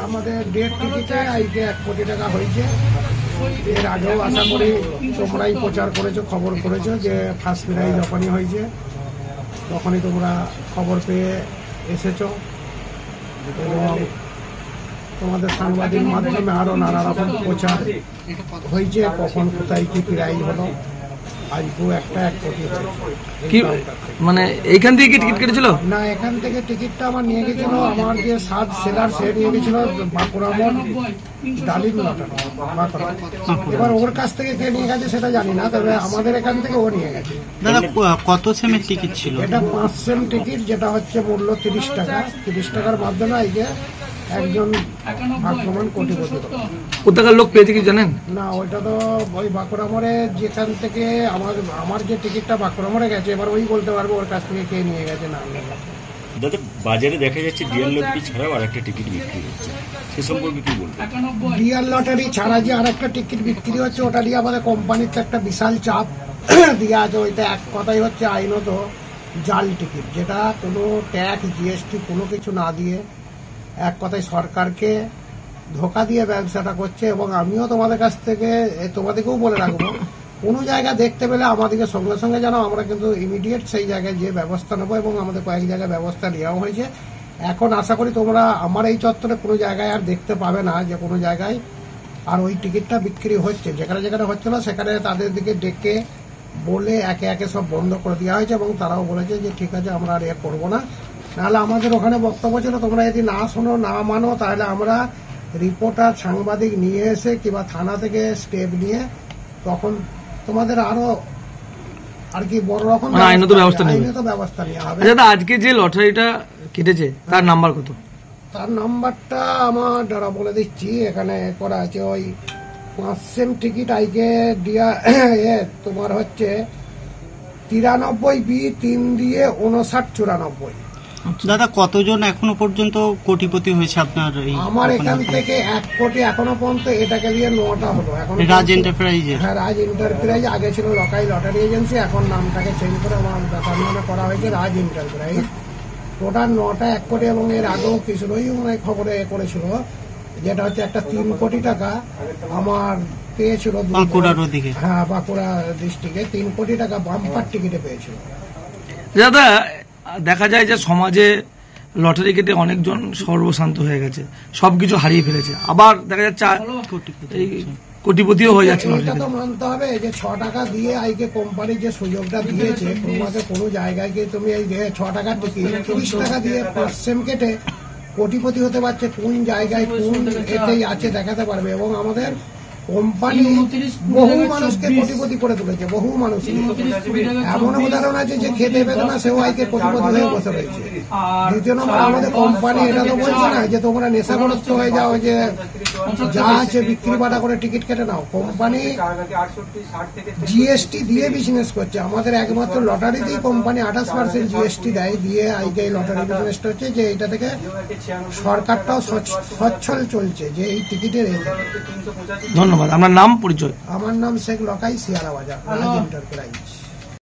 আমাদের ডেট টিকিটে আজকে 1 কোটি টাকা হয়েছে। এর আগেও আশা করি তোমরাই প্রচার করেছো, খবর করেছো যে ফার্স্ট প্রাইজ যখনই হয়েছে তখনই তোমরা খবর পেয়ে এসেছো এবং তোমাদের সাংবাদিক মাধ্যমে আরো নানা রকম প্রচার হয়েছে কখন কোথায় কি প্রাইজ হলো। আজকেও 1 কোটি কি মানে এইখান থেকে টিকিট কেটেছিল না, এখান থেকে টিকিটটা আমার নিয়ে গেছিল আমার যে 7 সেলার সে নিয়ে গেছিল বাঁকুড়া মোড় ডালিম লটারি বাঁকুড়া। এবার ওর কাছ থেকে কে নিয়ে গেছে সেটা জানি না, তবে আমাদের এখান থেকে ও নিয়ে গেছে। দাদা কত সেমের টিকিট ছিল? এটা 5 সেম টিকিট, যেটা হচ্ছে মূল্য 30 টাকা। 30 টাকার মাধ্যমে আজকে একজন ভাগ্যবান কোটিপতি। কোথাকার লোক পেয়েছে কি জানেন? না, ওইটা তো ওই বাঁকুড়া মোড়ে যেখান থেকে আমার যে টিকিটটা বাঁকুড়া মোড়ে গেছে, এবার ওই বলতে পারবো ওর কাছ থেকে কে নিয়ে গেছে না। দাদা বাজারে দেখা যাচ্ছে ডিয়ার লটারি ছাড়াও আরেকটা টিকিট বিক্রি হচ্ছে, সে সম্পর্কে কি বলবেন? ডিয়ার লটারি ছাড়া যে আরেকটা টিকিট বিক্রি হচ্ছে ওটা দিয়ে আমাদের কোম্পানিতে একটা বিশাল চাপ দেওয়া আছে। ওইটা এক কথাই হচ্ছে আইনত জাল টিকিট, যেটা কোনো ট্যাক্স জিএসটি কোনো কিছু না দিয়ে এক কথায় সরকারকে ধোকা দিয়ে ব্যবসাটা করছে। এবং আমিও তোমাদের কাছ থেকে তোমাদেরকেও বলে রাখবো, কোনো জায়গা দেখতে পেলে আমাদেরকে সঙ্গে সঙ্গে জানাও, আমরা কিন্তু ইমিডিয়েট সেই জায়গায় যে ব্যবস্থা নেবো। এবং আমাদের কয়েক জায়গায় ব্যবস্থা নেওয়া হয়েছে। এখন আশা করি তোমরা আমার এই চত্বরে কোনো জায়গায় আর দেখতে পাবে না যে কোনো জায়গায় আর ওই টিকিটটা বিক্রি হচ্ছে। যেখানে যেখানে হচ্ছিল সেখানে তাদের দিকে ডেকে বলে একে একে সব বন্ধ করে দেওয়া হয়েছে এবং তারাও বলেছে যে ঠিক আছে আমরা আর করবো না। নাহলে আমাদের ওখানে বক্তব্য ছিল তোমরা যদি না শোনো না মানো তাহলে আমরা রিপোর্টার সাংবাদিক নিয়ে এসে কিংবা থানা থেকে স্টেপ নিয়ে তখন তোমাদের আরো আর কি বড় রকম আইনত ব্যবস্থা নেওয়া হবে। আজকে যে লটারিটা কেটেছে তার নাম্বার কত? তার নাম্বারটা আমার দ্বারা বলে দিচ্ছি, এখানে করা আছে। ওই 5 সেম টিকিট আজকে দিয়া তোমার হচ্ছে 93B3 দিয়ে 5994। দাদা কতজন এখনো পর্যন্ত কোটিপতি হয়েছে আপনার? আমার এখান থেকে 1 কোটি এখনো পর্যন্ত এটাকে দিয়ে 9টা হলো। এখন রাজ এন্টারপ্রাইজ। হ্যাঁ, রাজ এন্টারপ্রাইজ। আগে ছিল লোকাল লটারি এজেন্সি, এখন নামটাকে চেঞ্জ করে আমার ব্যাপার নামে করা হয়েছে রাজ এন্টারপ্রাইজ। টোটাল 9টা 1 কোটি এবং এর আগেও কিছু খবরে করেছিল যেটা হচ্ছে একটা 3 কোটি টাকা আমার পেয়েছিল বাঁকুড়ার ওদিকে। হ্যাঁ, বাঁকুড়া ডিস্ট্রিক্টে 3 কোটি টাকা বাম্পার টিকিটে পেয়েছিল। দাদা দেখা যায় যে সমাজে লটারি কেটে অনেকজন সর্বশান্ত হয়ে গেছে, সবকিছু হারিয়ে ফেলেছে, আবার দেখা যাচ্ছে কোটিপতিও হয়ে যাচ্ছে। এটা তো মানতে হবে যে 6 টাকা দিয়ে আজকে কোম্পানি যে সুযোগটা দিয়েছে, তোমাকে কোনো জায়গায় গিয়ে তুমি এই 6 টাকার টিকিট 30 টাকা দিয়ে 5 সেম কেটে কোটিপতি হতে পারছে। কোন জায়গায় কোন এতেই আছে দেখাতে পারবে। এবং আমাদের কোম্পানি বহু মানুষকে কোটিপতি করে তুলেছে, বহু মানুষকে। এমন উদাহরণ আছে যে খেতে পেত না সেও আজকে কোটিপতি হয়ে বসে রয়েছে। দ্বিতীয় নম্বর, আমাদের কোম্পানি এটা তো বলছে না যে তোমরা নেশাগ্রস্ত হয়ে যাও, যে যা আছে বিক্রি বাটা করে টিকিট কেটে নাও। কোম্পানি জিএসটি দিয়ে বিজনেস করছে। আমাদের একমাত্র লটারিতেই কোম্পানি 28% জিএসটি দেয়, দিয়ে আজকে এই লটারি বিজনেসটা হচ্ছে যে এইটা থেকে সরকারটাও সচ্ছল চলছে যে এই টিকিটের। ধন্যবাদ। আপনার নাম পরিচয়? আমার নাম শেখ লকাই, শিয়ারা বাজার, রাজ এন্টারপ্রাইজ।